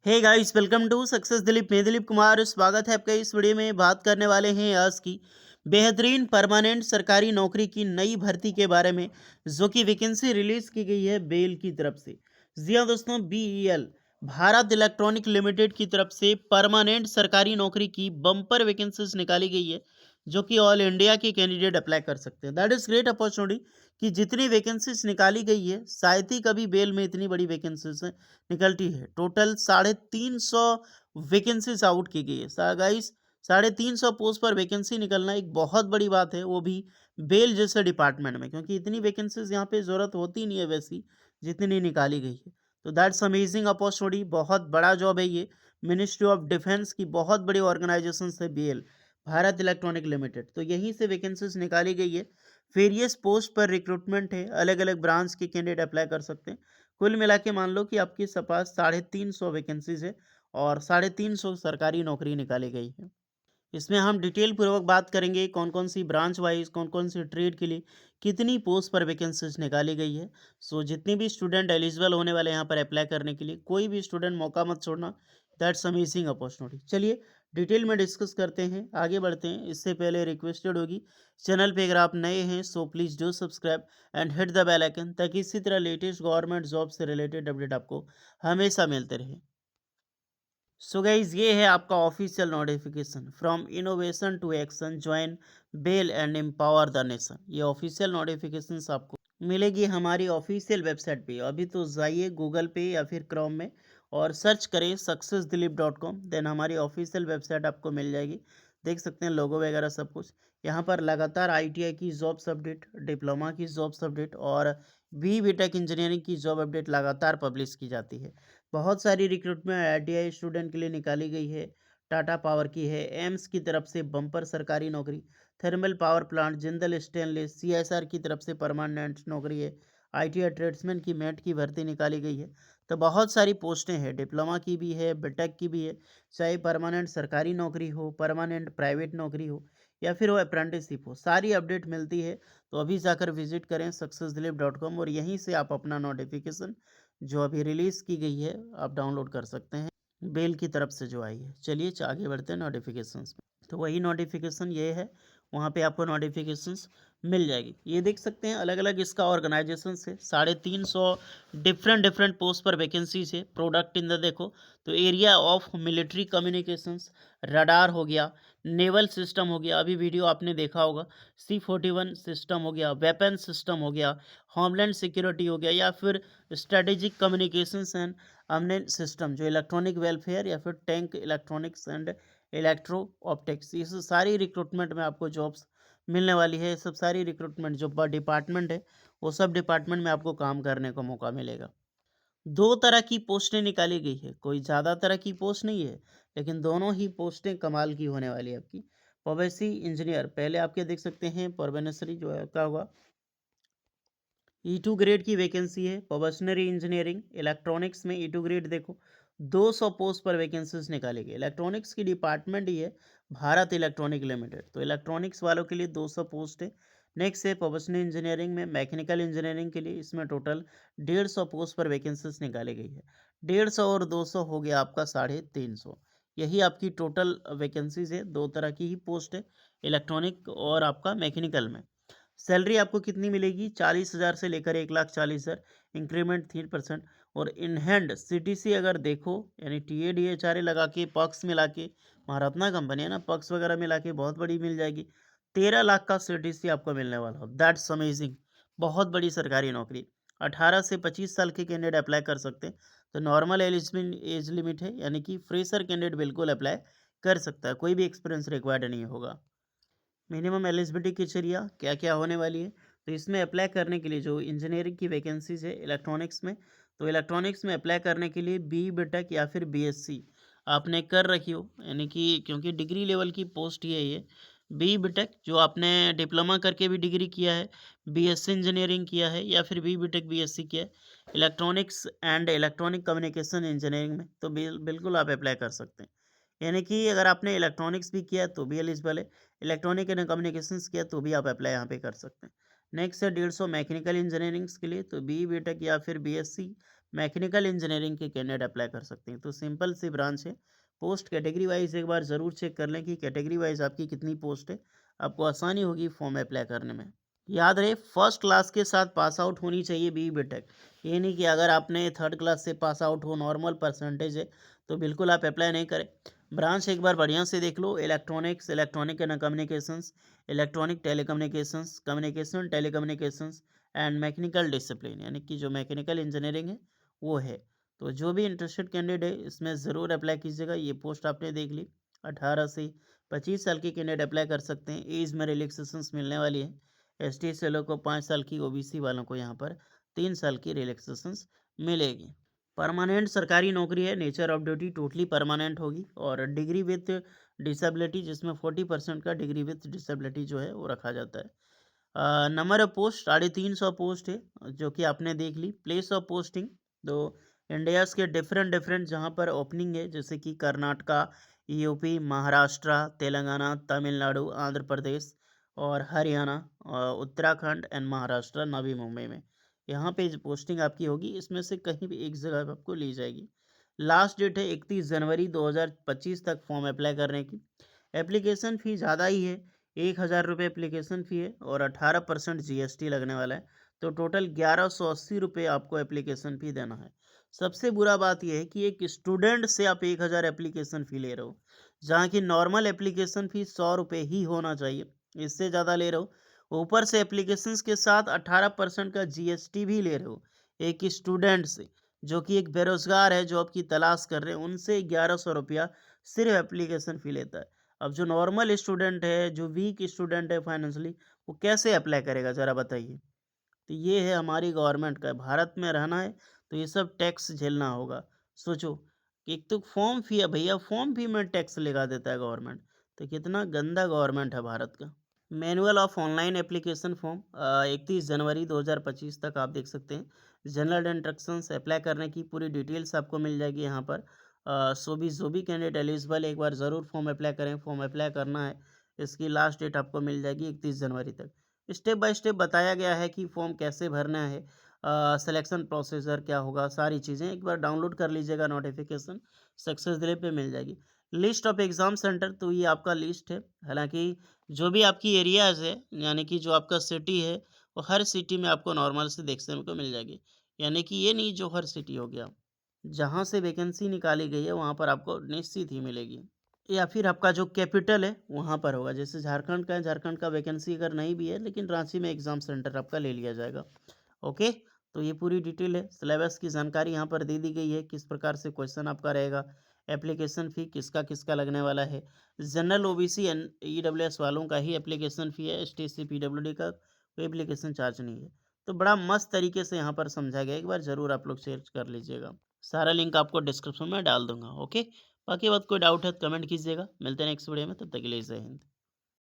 Hey guys, welcome to success Dilip. मैं दिलीप कुमार, स्वागत है आपका। इस वीडियो में बात करने वाले हैं आज की बेहतरीन परमानेंट सरकारी नौकरी की नई भर्ती के बारे में, जो कि वैकेंसी रिलीज की गई है बेल की तरफ से। जी हाँ दोस्तों, बीईएल भारत इलेक्ट्रॉनिक लिमिटेड की तरफ से परमानेंट सरकारी नौकरी की बम्पर वैकेंसीज निकाली गई है, जो कि ऑल इंडिया के कैंडिडेट अप्लाई कर सकते हैं। दैट इज ग्रेट अपॉर्चुनिटी कि जितनी वैकेंसीज निकाली गई है, शायद ही कभी बेल में इतनी बड़ी वैकेंसीज निकलती है। टोटल 350 वैकेंसीज आउट की गई है गाइस। 350 पोस्ट पर वैकेंसी निकलना एक बहुत बड़ी बात है, वो भी बेल जैसे डिपार्टमेंट में, क्योंकि इतनी वैकेंसीज यहाँ पे ज़रूरत होती नहीं है वैसी जितनी निकाली गई है। तो दैट्स अमेजिंग अपॉर्चुनिटी, बहुत बड़ा जॉब है ये। मिनिस्ट्री ऑफ डिफेंस की बहुत बड़ी ऑर्गेनाइजेशन है बीएल, भारत इलेक्ट्रॉनिक लिमिटेड। तो यहीं से वैकेंसीज निकाली गई है। वेरियस पोस्ट पर रिक्रूटमेंट है, अलग अलग ब्रांच के कैंडिडेट अप्लाई कर सकते हैं। कुल मिला के मान लो कि आपके पास 350 वैकेंसीज है और 350 सरकारी नौकरी निकाली गई है। इसमें हम डिटेल पूर्वक बात करेंगे कौन कौन सी ब्रांच वाइज, कौन कौन सी ट्रेड के लिए कितनी पोस्ट पर वैकेंसीज निकाली गई है। सो जितने भी स्टूडेंट एलिजिबल होने वाले हैं यहाँ पर अप्लाई करने के लिए, कोई भी स्टूडेंट मौका मत छोड़ना। That's amazing opportunity. चलिए डिटेल में डिस्कस करते हैं, आगे बढ़ते हैं। इससे पहले रिक्वेस्टेड होगी, चैनल पे अगर आप नए हैं so please do subscribe and hit the bell icon, ताकि इसी तरह लेटेस्ट गवर्नमेंट जॉब से रिलेटेड अपडेट आपको हमेशा मिलते रहे। सो गाइज, ये है आपका official notification from innovation to action, join bell and empower the nation. ये ऑफिशियल नोटिफिकेशन आपको मिलेगी हमारी ऑफिशियल वेबसाइट पे। अभी तो जाइए गूगल पे या फिर क्रोम में और सर्च करें successdilip.com, देन हमारी ऑफिशियल वेबसाइट आपको मिल जाएगी। देख सकते हैं लोगो वगैरह सब कुछ। यहाँ पर लगातार आईटीआई की जॉब्स अपडेट, डिप्लोमा की जॉब्स अपडेट और बीटेक इंजीनियरिंग की जॉब अपडेट लगातार पब्लिश की जाती है। बहुत सारी रिक्रूटमेंट आईटीआई स्टूडेंट के लिए निकाली गई है। टाटा पावर की है, एम्स की तरफ से बम्पर सरकारी नौकरी, thermal power plant, Jindal stainless, CSR की तरफ से परमानेंट नौकरी है। आईटीआई ट्रेड्समैन की मेट की भर्ती निकाली गई है। तो बहुत सारी पोस्टें हैं, डिप्लोमा की भी है, बीटेक की भी है। चाहे परमानेंट सरकारी नौकरी हो, परमानेंट प्राइवेट नौकरी हो, या फिर वो अप्रेंटिसशिप हो, सारी अपडेट मिलती है। तो अभी जाकर विजिट करें successdilip.com और यहीं से आप अपना नोटिफिकेशन जो अभी रिलीज़ की गई है आप डाउनलोड कर सकते हैं, बेल की तरफ से जो आई है। चलिए आगे बढ़ते हैं नोटिफिकेशंस में। तो वही नोटिफिकेशन ये है, वहाँ पे आपको नोटिफिकेशंस मिल जाएगी। ये देख सकते हैं अलग अलग इसका ऑर्गेनाइजेशन से 350 डिफरेंट डिफरेंट पोस्ट पर वैकेंसीज है। प्रोडक्ट इन द देखो तो area of military communications, radar हो गया, नेवल सिस्टम हो गया, अभी वीडियो आपने देखा होगा, C41 सिस्टम हो गया, वेपन सिस्टम हो गया, होमलैंड सिक्योरिटी हो गया, या फिर स्ट्रेटेजिक कम्युनिकेशंस एंड अमनेंट सिस्टम जो इलेक्ट्रॉनिक वेलफेयर, या फिर tank electronics and electro optics. ये सारी रिक्रूटमेंट में आपको जॉब्स मिलने वाली है। सब सारी रिक्रूटमेंट जो डिपार्टमेंट है, वो सब डिपार्टमेंट में आपको काम करने का मौका मिलेगा। दो तरह की पोस्टें निकाली गई है, कोई ज़्यादा तरह की पोस्ट नहीं है, लेकिन दोनों ही पोस्टें कमाल की होने वाली है आपकी। प्रोबेसी इंजीनियर पहले आपके देख सकते हैं, प्रोबेनसरी जो है क्या होगा, E2 ग्रेड की वैकेंसी है। प्रोबेशनरी इंजीनियरिंग इलेक्ट्रॉनिक्स में E2 ग्रेड देखो, 200 पोस्ट पर वैकेंसीज निकाली गई। इलेक्ट्रॉनिक्स की डिपार्टमेंट ही है भारत इलेक्ट्रॉनिक लिमिटेड, तो इलेक्ट्रॉनिक्स वालों के लिए 200 पोस्ट है। नेक्स्ट है प्रोफेशनल इंजीनियरिंग में, मैकेनिकल इंजीनियरिंग के लिए इसमें टोटल 150 पोस्ट पर वैकेंसीज निकाली गई है। 150 और 200 हो गया आपका 350। यही आपकी टोटल वैकेंसीज है। दो तरह की ही पोस्ट है, इलेक्ट्रॉनिक और आपका मैकेनिकल में। सैलरी आपको कितनी मिलेगी, 40,000 से लेकर 1,40,000, इंक्रीमेंट 3%। और इन हैंड सीटीसी अगर देखो, यानी टीए लगा के पक्स मिला के, महारत्ना कंपनी है ना, पक्स वगैरह मिला के बहुत बड़ी मिल जाएगी। 13 लाख का सीटीसी आपको मिलने वाला हो। दैट्स अमेजिंग, बहुत बड़ी सरकारी नौकरी। 18 से 25 साल के कैंडिडेट अप्लाई कर सकते हैं। तो नॉर्मल एज लिमिट है, यानी कि फ्रेशर कैंडिडेट बिल्कुल अप्लाई कर सकता है, कोई भी एक्सपीरियंस रिक्वायर्ड नहीं होगा। मिनिमम एलिजिबिलिटी क्राइटेरिया क्या क्या होने वाली है, तो इसमें अप्लाई करने के लिए जो इंजीनियरिंग की वैकेंसीज है इलेक्ट्रॉनिक्स में, तो इलेक्ट्रॉनिक्स में अप्लाई करने के लिए बीटेक या फिर बीएससी आपने कर रखी हो, यानी कि क्योंकि डिग्री लेवल की पोस्ट ही है ये। बीटेक जो आपने डिप्लोमा करके भी डिग्री किया है, बीएससी इंजीनियरिंग किया है, या फिर बीटेक बीएससी किया है electronics and electronic communication engineering में, तो बिल्कुल आप अप्लाई कर सकते हैं। यानी कि अगर आपने इलेक्ट्रॉनिक्स भी किया तो भी एलिजिबल है, इलेक्ट्रॉनिक एंड कम्युनिकेशंस किया तो भी आप अप्लाई यहाँ पे कर सकते हैं। नेक्स्ट है 150 मैकेनिकल इंजीनियरिंग्स के लिए, तो बीटेक या फिर बीएससी मैकेनिकल इंजीनियरिंग के कैंडिडेट अप्लाई कर सकते हैं। तो सिंपल सी ब्रांच है। पोस्ट कैटेगरी वाइज एक बार ज़रूर चेक कर लें कि कैटेगरी वाइज आपकी कितनी पोस्ट है, आपको आसानी होगी फॉर्म अप्लाई करने में। याद रहे फर्स्ट क्लास के साथ पास आउट होनी चाहिए बी बीटेक। ये नहीं कि अगर आपने थर्ड क्लास से पास आउट हो, नॉर्मल परसेंटेज है, तो बिल्कुल आप अप्लाई नहीं करें। ब्रांच एक बार बढ़िया से देख लो, electronics, electronic and communications, electronic telecommunications, communication telecommunications and mechanical discipline, यानी कि जो मैकेनिकल इंजीनियरिंग है वो है। तो जो भी इंटरेस्टेड कैंडिडेट है इसमें ज़रूर अप्लाई कीजिएगा। ये पोस्ट आपने देख ली, 18 से 25 साल के कैंडिडेट अप्लाई कर सकते हैं। एज में रिलैक्सेशंस मिलने वाली है। एसटी एस लोग को 5 साल की, ओबीसी वालों को यहाँ पर 3 साल की रिलैक्सेशंस मिलेगी। परमानेंट सरकारी नौकरी है, nature of duty totally permanent होगी और डिग्री विथ डिसेबिलिटी, जिसमें 40% का डिग्री विथ डिसेबिलिटी जो है वो रखा जाता है। नंबर ऑफ पोस्ट 350 पोस्ट है, जो कि आपने देख ली। प्लेस ऑफ पोस्टिंग तो इंडियाज़ के डिफरेंट डिफरेंट जहाँ पर ओपनिंग है, जैसे कि कर्नाटका, यूपी, महाराष्ट्र, तेलंगाना, तमिलनाडु, आंध्र प्रदेश और हरियाणा, उत्तराखंड एंड महाराष्ट्र, नवी मुंबई में यहाँ पे जो पोस्टिंग आपकी होगी, इसमें से कहीं भी एक जगह पे आपको ली जाएगी। लास्ट डेट है 31 जनवरी 2025 तक फॉर्म अप्लाई करने की। एप्लीकेशन फ़ी ज़्यादा ही है, 1000 रुपये एप्लीकेशन फ़ी है और 18% जीएसटी लगने वाला है। तो टोटल 1180 रुपये आपको एप्लीकेशन फ़ी देना है। सबसे बुरा बात यह है कि एक स्टूडेंट से आप 1000 एप्लीकेशन फ़ी ले रहे हो, जहाँ की नॉर्मल एप्लीकेशन फ़ी 100 रुपये ही होना चाहिए, इससे ज़्यादा ले रहे हो। ऊपर से एप्लीकेशंस के साथ 18% का जीएसटी भी ले रहे हो एक स्टूडेंट से, जो कि एक बेरोजगार है, जॉब की तलाश कर रहे हैं, उनसे 1100 रुपया सिर्फ एप्लीकेशन फ़ी लेता है। अब जो नॉर्मल स्टूडेंट है, जो वीक स्टूडेंट है फाइनेंशियली, वो कैसे अप्लाई करेगा ज़रा बताइए। तो ये है हमारी गवर्नमेंट का, भारत में रहना है तो ये सब टैक्स झेलना होगा। सोचो कि एक तो फॉर्म फी है भैया, फॉर्म फी में टैक्स लगा देता है गवर्नमेंट। तो कितना गंदा गवर्नमेंट है भारत का। Manual of online application form 31 जनवरी 2025 तक आप देख सकते हैं। जनरल इंस्ट्रक्शंस अप्लाई करने की पूरी डिटेल्स आपको मिल जाएगी यहाँ पर। जो भी कैंडिडेट एलिजिबल एक बार ज़रूर फॉर्म अप्लाई करें। फॉर्म अप्लाई करना है, इसकी लास्ट डेट आपको मिल जाएगी 31 जनवरी तक। स्टेप बाय स्टेप बताया गया है कि फॉर्म कैसे भरना है, सिलेक्शन प्रोसीजर क्या होगा, सारी चीज़ें एक बार डाउनलोड कर लीजिएगा, नोटिफिकेशन सक्सेस दिले पे मिल जाएगी। लिस्ट ऑफ एग्ज़ाम सेंटर तो ये आपका लिस्ट है। हालाँकि जो भी आपकी एरियाज़ है, यानी कि जो आपका सिटी है, वो हर सिटी में आपको नॉर्मल से देखने को मिल जाएगी। यानी कि ये नहीं जो हर सिटी हो गया। जहाँ से वैकेंसी निकाली गई है वहाँ पर आपको निश्चित ही मिलेगी। या फिर आपका जो कैपिटल है वहाँ पर होगा। जैसे झारखंड का है, झारखंड का वैकेंसी अगर नहीं भी है, लेकिन रांची में एग्ज़ाम सेंटर आपका ले लिया जाएगा। ओके, तो ये पूरी डिटेल है, सिलेबस की जानकारी यहाँ पर दे दी गई है, किस प्रकार से क्वेश्चन आपका रहेगा, एप्लीकेशन फ़ी किसका किसका लगने वाला है। जनरल, ओबीसी एंड ईडब्ल्यूएस वालों का ही एप्लीकेशन फ़ी है, एसटी एससी पीडब्ल्यूडी का कोई एप्लीकेशन चार्ज नहीं है। तो बड़ा मस्त तरीके से यहाँ पर समझा गया है, एक बार ज़रूर आप लोग शेयर कर लीजिएगा। सारा लिंक आपको डिस्क्रिप्शन में डाल दूंगा। ओके, बाकी बात कोई डाउट है तो कमेंट कीजिएगा। मिलते हैं नेक्स्ट वीडियो में, तब तक के लिए जय हिंद।